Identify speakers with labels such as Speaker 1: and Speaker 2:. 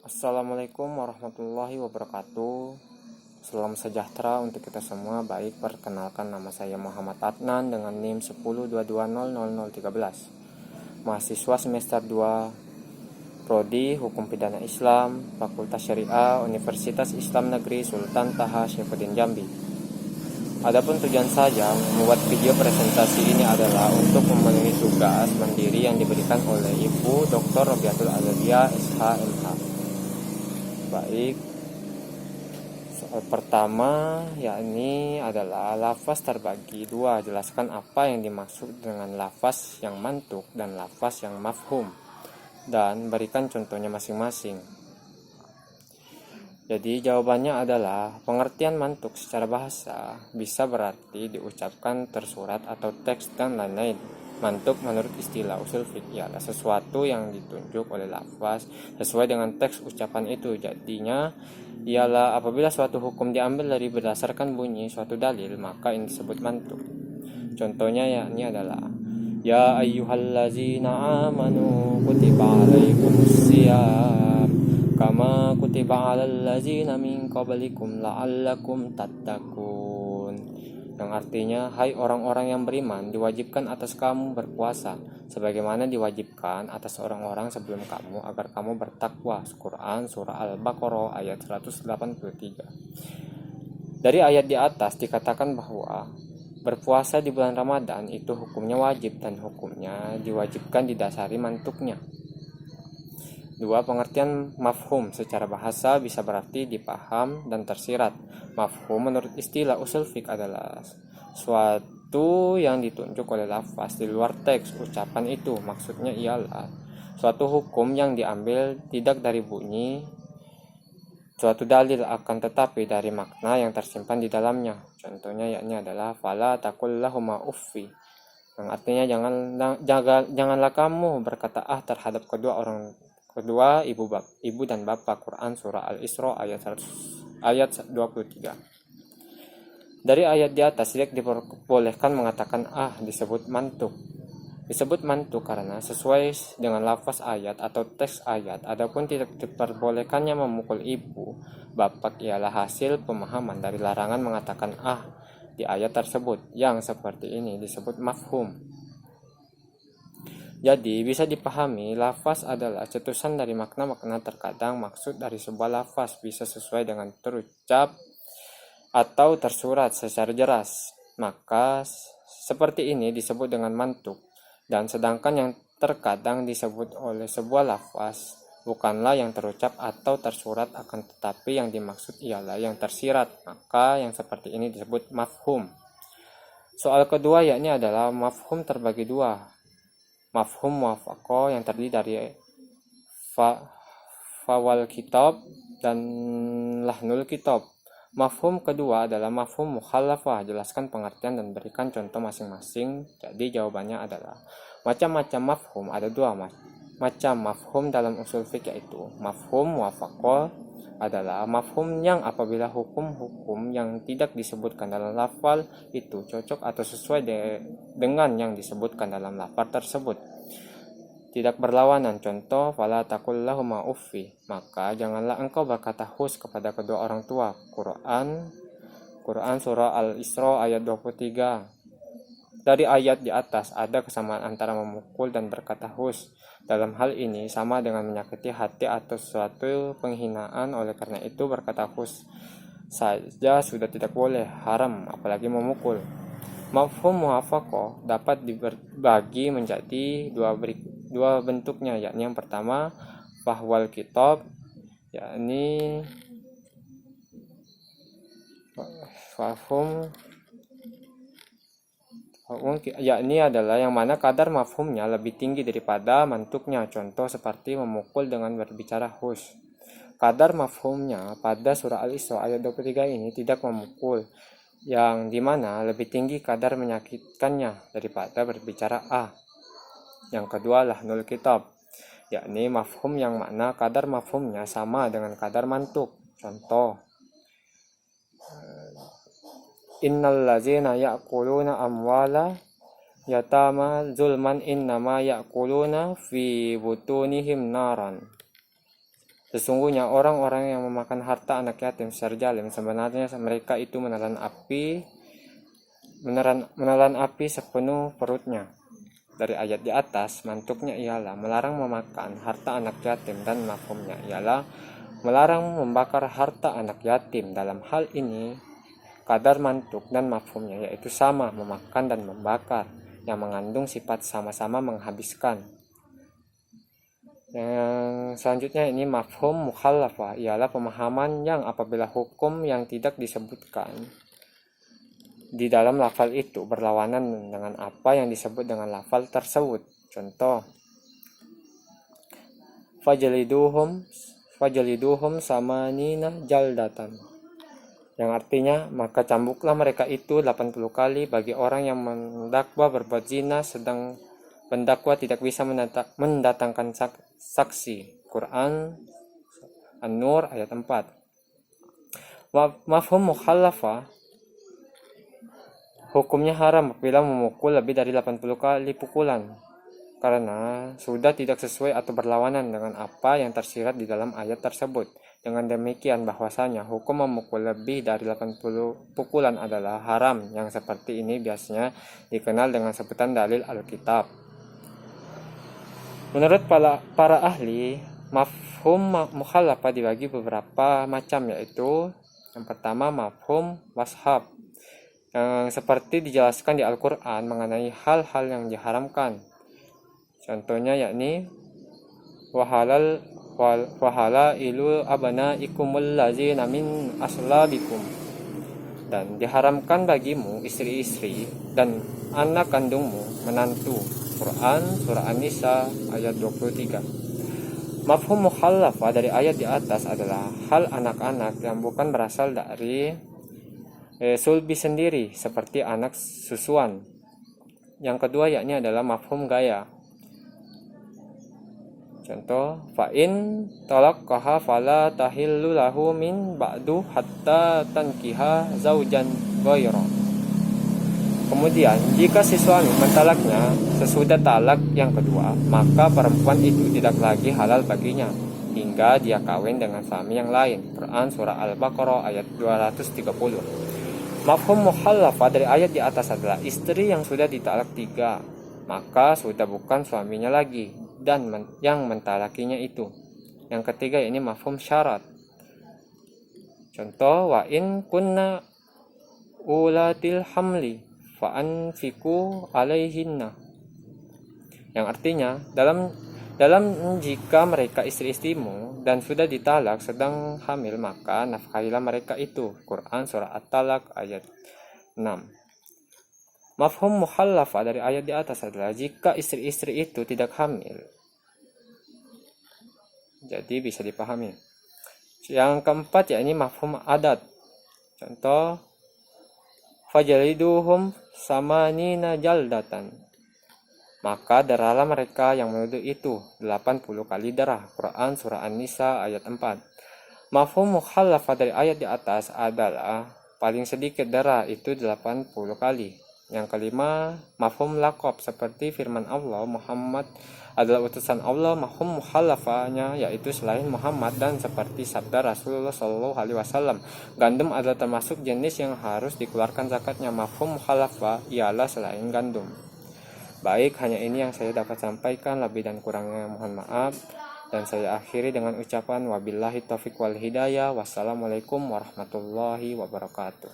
Speaker 1: Assalamualaikum warahmatullahi wabarakatuh. Salam sejahtera untuk kita semua. Baik, perkenalkan nama saya Muhammad Adnan dengan NIM 1022000013. Mahasiswa semester 2 Prodi Hukum Pidana Islam, Fakultas Syariah, Universitas Islam Negeri Sultan Taha Syafuddin Jambi. Adapun tujuan saya membuat video presentasi ini adalah untuk memenuhi tugas mandiri yang diberikan oleh Ibu Dr. Robiatul Azalia SHMH. Baik, soal pertama yakni adalah lafaz terbagi dua. Jelaskan apa yang dimaksud dengan lafaz yang mantuk dan lafaz yang mafhum, dan berikan contohnya masing-masing. Jadi jawabannya adalah pengertian mantuk secara bahasa bisa berarti diucapkan tersurat atau teks dan lain-lain. Mantuk menurut istilah usul fikih adalah sesuatu yang ditunjuk oleh lafaz sesuai dengan teks ucapan itu. Jadinya ialah apabila suatu hukum diambil dari berdasarkan bunyi suatu dalil, maka ini disebut mantuk. Contohnya yakni adalah ya ayyuhallazina amanu kutiba alaikumusiyam kama kutiba alal ladzina min qablikum la'allakum tattaqun, yang artinya hai orang-orang yang beriman, diwajibkan atas kamu berpuasa sebagaimana diwajibkan atas orang-orang sebelum kamu agar kamu bertakwa. Quran surah Al-Baqarah ayat 183. Dari ayat di atas dikatakan bahwa berpuasa di bulan Ramadan itu hukumnya wajib dan hukumnya diwajibkan didasari mantuknya. 2. Pengertian mafhum secara bahasa bisa berarti dipaham dan tersirat. Mafhum menurut istilah usul fiqh adalah suatu yang ditunjuk oleh lafaz di luar teks ucapan itu. Maksudnya ialah suatu hukum yang diambil tidak dari bunyi suatu dalil akan tetapi dari makna yang tersimpan di dalamnya. Contohnya yakni adalah fala taqul lahuma uffi, yang artinya janganlah kamu berkata terhadap kedua ibu dan bapak. Quran surah Al-Isra ayat 23. Dari ayat di atas tidak diperbolehkan mengatakan disebut mantuk. Disebut mantuk karena sesuai dengan lafaz ayat atau teks ayat. Adapun tidak diperbolehkannya memukul ibu bapak ialah hasil pemahaman dari larangan mengatakan di ayat tersebut, yang seperti ini disebut mafhum. Jadi bisa dipahami lafaz adalah cetusan dari makna-makna. Terkadang maksud dari sebuah lafaz bisa sesuai dengan terucap atau tersurat secara jelas, maka seperti ini disebut dengan mantuk. Dan sedangkan yang terkadang disebut oleh sebuah lafaz bukanlah yang terucap atau tersurat, akan tetapi yang dimaksud ialah yang tersirat, maka yang seperti ini disebut mafhum. Soal kedua yakni adalah mafhum terbagi dua. Mafhum muwafaqah yang terdiri dari fawal kitab dan lahnul kitab. Mafhum kedua adalah mafhum mukhalafah. Jelaskan pengertian dan berikan contoh masing-masing. Jadi jawabannya adalah macam-macam mafhum. Ada dua macam mafhum dalam usul fiqh, yaitu mafhum muwafaqah adalah mafhum yang apabila hukum-hukum yang tidak disebutkan dalam lafal itu cocok atau sesuai dengan yang disebutkan dalam lafal tersebut, tidak berlawanan. Contoh, fala taqul lahuma uffi, maka janganlah engkau berkata hus kepada kedua orang tua. Quran surah Al-Isra ayat 23. Dari ayat di atas ada kesamaan antara memukul dan berkata hus. Dalam hal ini sama dengan menyakiti hati atau suatu penghinaan. Oleh karena itu berkata hus saja sudah tidak boleh, haram, apalagi memukul. Mafhum muwafaqah dapat dibagi menjadi dua bentuknya, yakni yang pertama fahwal kitab, yakni yakni adalah yang mana kadar mafhumnya lebih tinggi daripada mantuknya. Contoh seperti memukul dengan berbicara hus. Kadar mafhumnya pada surah Al-Isra ayat 23 ini tidak memukul, yang dimana lebih tinggi kadar menyakitkannya daripada berbicara Yang kedua lahnul kitab, yakni mafhum yang mana kadar mafhumnya sama dengan kadar mantuk. Contoh, innal ladzina ya'kuluna amwala yatama zulman innama ya'kuluna fi butunihim naran. Sesungguhnya orang-orang yang memakan harta anak yatim secara zalim, sebenarnya mereka itu menelan api sepenuh perutnya. Dari ayat di atas, mantuknya ialah melarang memakan harta anak yatim, dan mafhumnya ialah melarang membakar harta anak yatim. Dalam hal ini, kadar mantuk dan mafhumnya yaitu sama, memakan dan membakar, yang mengandung sifat sama-sama menghabiskan. Yang selanjutnya ini mafhum mukhalafah, ialah pemahaman yang apabila hukum yang tidak disebutkan di dalam lafal itu berlawanan dengan apa yang disebut dengan lafal tersebut. Contoh, fajaliduhum samanina jaldatan, yang artinya maka cambuklah mereka itu 80 kali bagi orang yang mendakwa berbuat zina sedang pendakwa tidak bisa mendatangkan saksi. Quran An-Nur ayat 4. Mafhum mukhalafa, hukumnya haram apabila memukul lebih dari 80 kali pukulan, karena sudah tidak sesuai atau berlawanan dengan apa yang tersirat di dalam ayat tersebut. Dengan demikian bahwasanya hukum memukul lebih dari 80 pukulan adalah haram. Yang seperti ini biasanya dikenal dengan sebutan dalil Alkitab. Menurut para ahli, mafhum mukhalafah dibagi beberapa macam, yaitu yang pertama mafhum washab, yang seperti dijelaskan di Al-Quran mengenai hal-hal yang diharamkan. Contohnya yakni wahala ilu abnaikumul ladzina min aslabikum, dan diharamkan bagimu istri-istri dan anak kandungmu menantu. Quran surah An-Nisa ayat 23. Mafhum mukhalafah dari ayat di atas adalah hal anak-anak yang bukan berasal dari sulbi sendiri, seperti anak susuan. Yang kedua yakni adalah mafhum gaya. Contoh, fa'in talaqaha fala tahillu lahu min ba'du hatta tankiha zaujan ghayra. Kemudian, jika si suami mentalaknya sesudah talak yang kedua, maka perempuan itu tidak lagi halal baginya hingga dia kawin dengan suami yang lain. Quran surah Al-Baqarah ayat 230. Mafhum mukhalafah dari ayat di atas adalah istri yang sudah ditalak 3, maka sudah bukan suaminya lagi dan yang mentalakinya itu. Yang ketiga ini mafhum syarat. Contoh, wa in kunna ulatil hamli fa'anfiku alaihinna, yang artinya dalam jika mereka istri-istrimu dan sudah ditalak sedang hamil, maka nafkahilah mereka itu. Quran surah At-Talaq ayat 6. Mafhum mukhallafah dari ayat di atas adalah jika istri-istri itu tidak hamil. Jadi bisa dipahami. Yang keempat yakni mafhum adat. Contoh, fajaliduhum samanina jaldatan, maka deralah mereka yang menuduh itu 80 kali darah. Quran surah An-Nisa ayat 4. Mafhum mukhalafah dari ayat di atas adalah paling sedikit darah itu 80 kali. Yang kelima, mafhum laqab, seperti firman Allah, Muhammad adalah utusan Allah. Mafhum mukhalafahnya yaitu selain Muhammad, dan seperti sabda Rasulullah SAW, gandum adalah termasuk jenis yang harus dikeluarkan zakatnya. Mafhum mukhalafah ialah selain gandum. Baik, hanya ini yang saya dapat sampaikan, lebih dan kurangnya mohon maaf, dan saya akhiri dengan ucapan wabillahi taufiq wal hidayah. Wassalamualaikum warahmatullahi wabarakatuh.